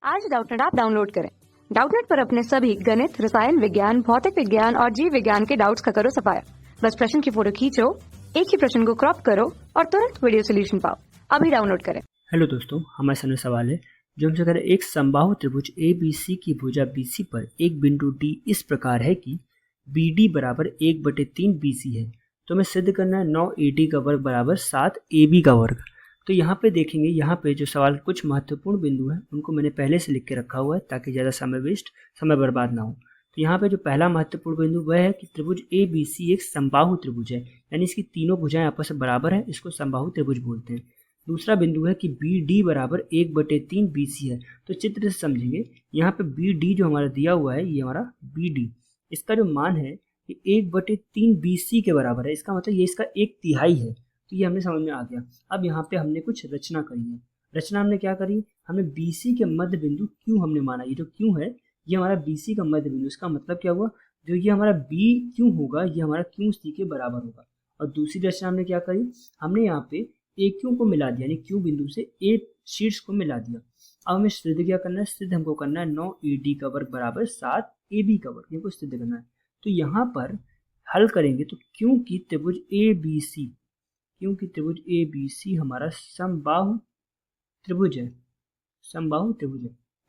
आज Doubtnut app download करें। Doubtnut पर अपने सभी गणित, रसायन विज्ञान, भौतिक विज्ञान और जीव विज्ञान के डाउट्स का करो सफाया। बस प्रश्न की फोटो खींचो, एक ही प्रश्न को क्रॉप करो और तुरंत वीडियो सोल्यूशन पाओ। अभी डाउनलोड करें। हेलो दोस्तों, हमारे सामने सवाल है जो हमसे कह रहे हैं, एक समबाहु त्रिभुज ABC की भुजा BC पर एक बिंदु D इस प्रकार है कि BD बराबर 1/3 BC है। तो हमें सिद्ध करना है 9 AD का वर्ग बराबर 7 AB का वर्ग। तो यहाँ पे देखेंगे, यहाँ पे जो सवाल कुछ महत्वपूर्ण बिंदु हैं उनको मैंने पहले से लिख के रखा हुआ है ताकि ज़्यादा समय बर्बाद ना हो। तो यहाँ पे जो पहला महत्वपूर्ण बिंदु वह है कि त्रिभुज ABC एक समबाहु त्रिभुज है, यानी इसकी तीनों भुजाएं आपस में बराबर है, इसको समबाहु त्रिभुज बोलते हैं। दूसरा बिंदु है कि BD बराबर 1/3 BC है। तो चित्र से समझेंगे, यहाँ पे BD जो हमारा दिया हुआ है, ये हमारा BD, इसका जो मान है ये 1/3 BC के बराबर है। इसका मतलब ये इसका 1/3 है। तो ये हमें समझ में आ गया। अब यहाँ पे हमने कुछ रचना करी है। रचना हमने क्या करी, हमने BC के मध्य बिंदु Q हमने माना। ये जो Q है ये हमारा BC का मध्य बिंदु। इसका मतलब क्या हुआ, जो ये हमारा BQ होगा ये हमारा QC के बराबर होगा। और दूसरी रचना हमने क्या करी, हमने यहाँ पे AQ को मिला दिया, यानी Q बिंदु से A शीर्ष को मिला दिया। अब हमें सिद्ध क्या करना है, सिद्ध हमको करना है 9 AD का वर्ग बराबर 7 AB का वर्ग, इनको सिद्ध करना है। तो यहाँ पर हल करेंगे तो क्योंकि त्रिभुज ABC हमारा समबाहु त्रिभुज है,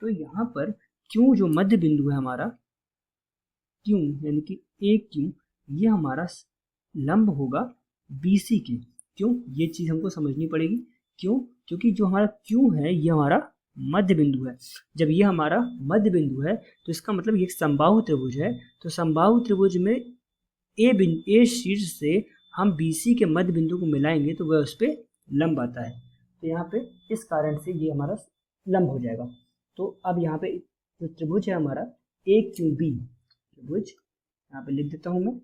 तो यहाँ पर Q जो मध्य बिंदु है हमारा Q, यानी कि AQ, ये हमारा लंब होगा BC के। क्यों, ये चीज हमको समझनी पड़ेगी। क्यों, क्योंकि जो हमारा Q है ये हमारा मध्य बिंदु है। जब ये हमारा मध्य बिंदु है तो इसका मतलब ये एक समबाहु त्रिभुज है। तो समबाहु त्रिभुज में A शीर्ष से हम BC के मध्य बिंदु को मिलाएंगे तो वह उस पर लंब आता है। तो यहाँ पे इस कारण से ये हमारा लंब हो जाएगा। तो अब यहाँ पे जो त्रिभुज है हमारा AQB त्रिभुज, यहाँ पे लिख देता हूं मैं,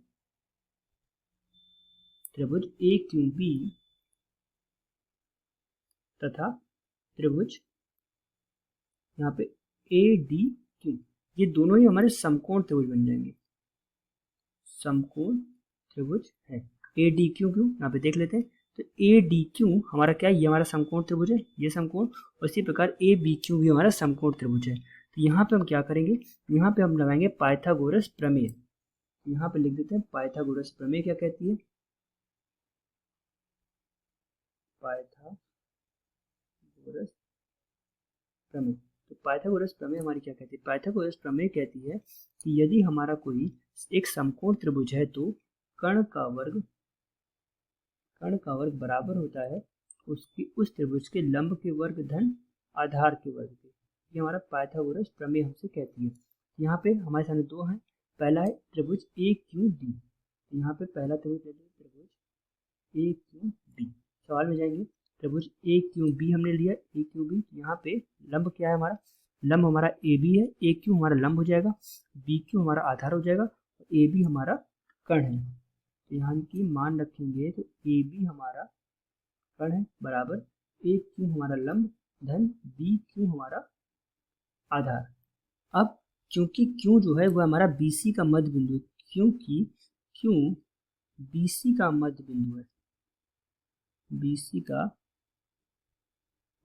त्रिभुज AQB तथा त्रिभुज यहाँ पे ADQ, ये दोनों ही हमारे समकोण त्रिभुज बन जाएंगे। समकोण त्रिभुज है ADQ, यहाँ पे देख लेते हैं। तो ADQ हमारा क्या है, ये हमारा समकोण त्रिभुज है, ये समकोण। और इसी प्रकार ABQ भी हमारा समकोण त्रिभुज है। तो यहाँ पे हम क्या करेंगे, यहाँ पे हम लगाएंगे पाइथागोरस प्रमेय। यहाँ पे लिख देते हैं पाइथागोरस प्रमेय क्या कहती है, पाइथागोरस प्रमेय। तो पाइथागोरस प्रमेय हमारी क्या कहती है, पाइथागोरस प्रमेय कहती है कि यदि हमारा कोई एक समकोण त्रिभुज है तो कर्ण का वर्ग बराबर होता है उसकी उस त्रिभुज के लंब के वर्ग धन आधार के वर्ग के। ये हमारा पाइथागोरस प्रमेय हमसे कहती है। यहाँ पे हमारे सामने दो हैं, पहला है त्रिभुज AQD। यहाँ पे पहला त्रिभुज AQB। सवाल में जाएंगे, त्रिभुज AQB हमने लिया, AQB। यहाँ पे लंब क्या है हमारा, लंब हमारा AB है, AQ हमारा लंब हो जाएगा, BQ हमारा आधार हो जाएगा, AB हमारा कर्ण है। तो यहाँ की मान रखेंगे तो AB हमारा कर्ण है बराबर AQ हमारा लंब धन BQ हमारा आधार। अब क्योंकि Q जो है वह हमारा BC का मध्य बिंदु है, क्योंकि Q BC का मध्य बिंदु है, BC का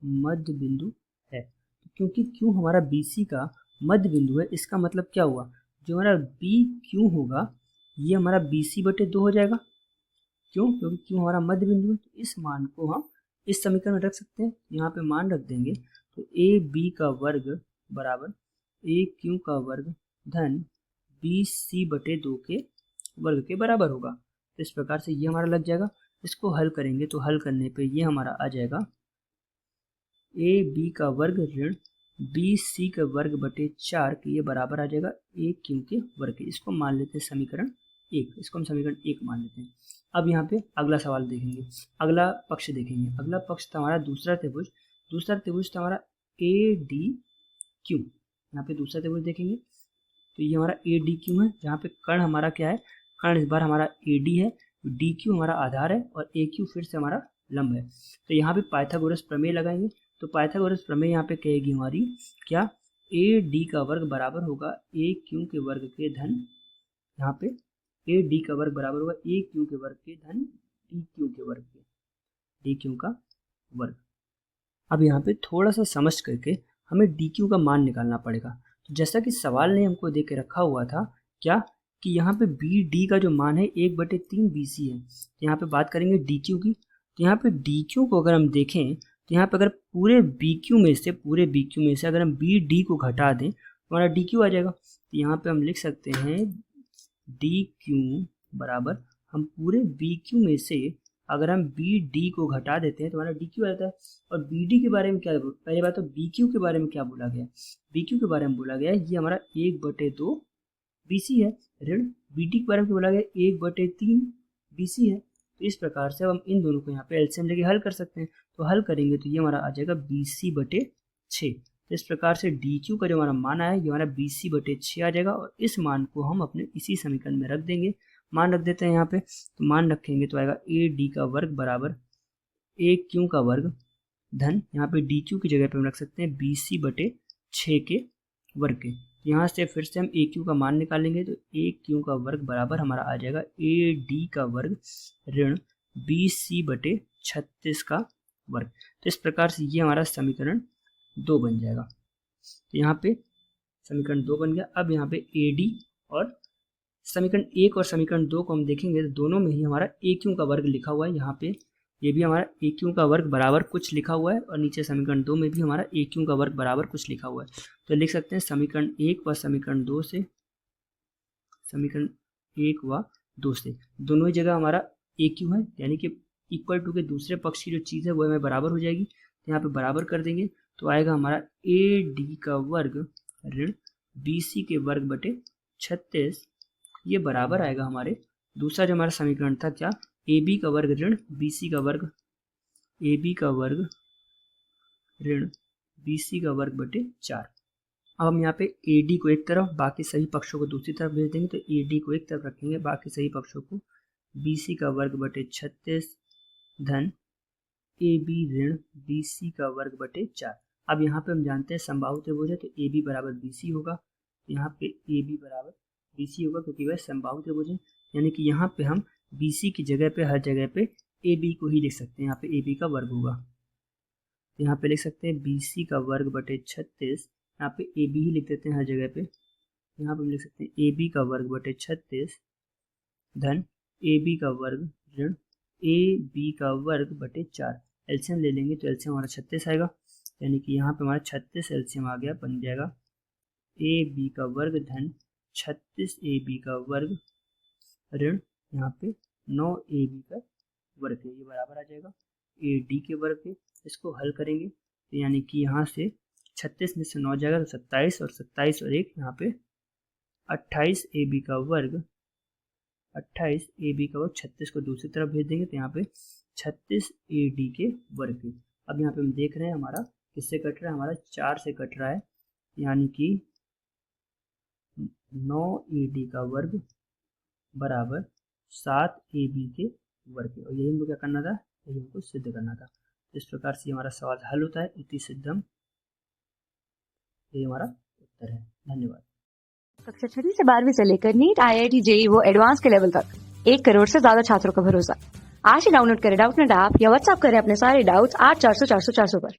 मध्य बिंदु है। तो क्योंकि Q हमारा BC का मध्य बिंदु है, इसका मतलब क्या हुआ, जो हमारा BQ होगा ये हमारा BC/2 हो जाएगा। क्यों, क्योंकि Q हमारा मध्य बिंदु है। तो इस मान को हम इस समीकरण में रख सकते हैं। यहाँ पे मान रख देंगे तो AB का वर्ग बराबर AQ का वर्ग धन BC/2 के वर्ग के बराबर होगा। तो इस प्रकार से ये हमारा लग जाएगा। इसको हल करेंगे तो हल करने पे ये हमारा आ जाएगा AB का वर्ग ऋण BC का वर्ग बटे 4 के ये बराबर आ जाएगा AQ के वर्ग के। इसको मान लेते हैं समीकरण 1, इसको हम समीकरण 1 मान लेते हैं। अब यहाँ पे अगला सवाल देखेंगे, अगला पक्ष देखेंगे। अगला पक्ष था हमारा दूसरा त्रिभुज था हमारा ADQ। यहाँ पे दूसरा त्रिभुज देखेंगे तो ये हमारा ADQ है, जहाँ पे कर्ण हमारा क्या है, कर्ण इस बार हमारा AD है, DQ हमारा आधार है और AQ फिर से हमारा लंब है। तो यहाँ पे पाइथागोरस प्रमेय लगाएंगे। तो पाइथागोरस प्रमेय यहाँ पे कहेगी हमारी क्या, AD का वर्ग बराबर होगा AQ के वर्ग के धन, यहाँ पे AD का वर्ग बराबर होगा AQ के वर्ग के धन DQ के वर्ग के, DQ का वर्ग। अब यहाँ पे थोड़ा सा समझ करके हमें डी क्यू का मान निकालना पड़ेगा। तो जैसा कि सवाल ने हमको दे के रखा हुआ था क्या कि यहाँ पे बी डी का जो मान है 1/3 BC है। तो यहाँ पे बात करेंगे डी क्यू की। तो यहाँ पे डी क्यू को अगर हम देखें तो यहाँ पे अगर पूरे बी क्यू में से अगर हम बी डी को घटा दें तो हमारा डी क्यू आ जाएगा। तो यहाँ पे हम लिख सकते हैं डी क्यू बराबर हम पूरे बी क्यू में से अगर हम बी डी को घटा देते हैं तो हमारा डी क्यू आ जाता है। और बी डी के बारे में क्या, पहली बात तो बी क्यू के बारे में क्या बोला गया, बी क्यू के बारे में बोला गया ये हमारा 1/2 BC है, ऋण बी डी के बारे में बोला गया 1/3 BC है। तो इस प्रकार से अब हम इन दोनों को यहाँ पे एलसीएम लेके हल कर सकते हैं। तो हल करेंगे तो ये हमारा आ जाएगा BC/6। तो इस प्रकार से डी क्यू का जो हमारा मान आया ये हमारा BC/6 आ जाएगा। और इस मान को हम अपने इसी समीकरण में रख देंगे। मान रख देते हैं यहाँ पे, तो मान रखेंगे तो आएगा AD का वर्ग बराबर AQ का वर्ग धन यहाँ पे DQ की जगह पे हम रख सकते हैं BC/6 के वर्ग के। यहाँ से फिर से हम AQ का मान निकालेंगे तो AQ का वर्ग बराबर हमारा आ जाएगा AD का वर्ग ऋण BC/36 का वर्ग। तो इस प्रकार से ये हमारा समीकरण 2 बन जाएगा। तो यहाँ पे समीकरण 2 बन गया। अब यहाँ पे AD और समीकरण 1 और समीकरण 2 को हम देखेंगे तो दोनों में ही हमारा AQ का वर्ग लिखा हुआ है। यहाँ पे ये भी हमारा AQ का वर्ग बराबर कुछ लिखा हुआ है और नीचे समीकरण 2 में भी हमारा AQ का वर्ग बराबर कुछ लिखा हुआ है। तो लिख सकते हैं समीकरण 1 व समीकरण 2 से, समीकरण 1 व 2 से दोनों ही जगह हमारा AQ है, यानी कि इक्वल टू के दूसरे पक्ष की जो चीज़ है वो हमें बराबर हो जाएगी। तो यहाँ पे बराबर कर देंगे तो आएगा हमारा AD का वर्ग ऋण BC के वर्ग बटे 36, ये बराबर आएगा हमारे दूसरा जो हमारा समीकरण था क्या, AB का वर्ग ऋण BC का वर्ग, AB का वर्ग ऋण BC का वर्ग बटे 4। अब हम यहाँ पे AD को एक तरफ बाकी सही पक्षों को दूसरी तरफ भेज देंगे। तो AD को एक तरफ रखेंगे, बाकी सही पक्षों को BC का वर्ग बटे 36 धन AB ऋण BC का वर्ग बटे 4। अब यहाँ पे हम जानते हैं समबाहु त्रिभुज है तो AB बराबर BC होगा। यहाँ पे AB बराबर BC होगा क्योंकि वह समबाहु त्रिभुज है, यानी कि यहाँ पे हम BC की जगह पे हर जगह पे AB को ही लिख सकते हैं। यहाँ पे AB का वर्ग होगा, यहाँ पे लिख सकते हैं BC का वर्ग बटे 36, यहाँ पे AB ही लिख देते हैं हर जगह पे। यहाँ पे हम लिख सकते हैं AB का वर्ग बटे 36 धन AB का वर्ग ऋण AB का वर्ग बटे 4। एलसीएम ले लेंगे तो एलसीएम हमारा 36 आएगा, यानी कि यहाँ पे हमारा 36 एलसीएम आ गया, बन जाएगा AB का वर्ग धन 36 AB का वर्ग ऋण यहाँ पे 9 AB का वर्ग है, ये बराबर आ जाएगा AD के वर्ग के। इसको हल करेंगे तो यानी कि यहाँ से 36 में से 9 जाएगा तो 27 और 27 और 1 यहाँ पे 28 AB का वर्ग, 28 AB का वर्ग 36 को दूसरी तरफ भेज देंगे तो यहाँ पे 36 AD के वर्ग के। अब यहाँ पे हम देख रहे हैं हमारा किससे कट रहा है, हमारा 4 से कट रहा है, यानी कि 9 AD का वर्ग बराबर 7 AB के वर्ग। और यही हमको क्या करना था, यही हमको सिद्ध करना था। इस प्रकार से हमारा सवाल हल होता है, इति सिद्धम, ये हमारा उत्तर है। धन्यवाद। कक्षा 6 से 12वीं से लेकर नीट, IIT, JEE वो एडवांस के लेवल तक 1 करोड़ से ज्यादा छात्रों का भरोसा। आज ही डाउनलोड करें डाउटनेट ऐप या व्हाट्सएप करें अपने सारे डाउट्स 8400 400 400 पर।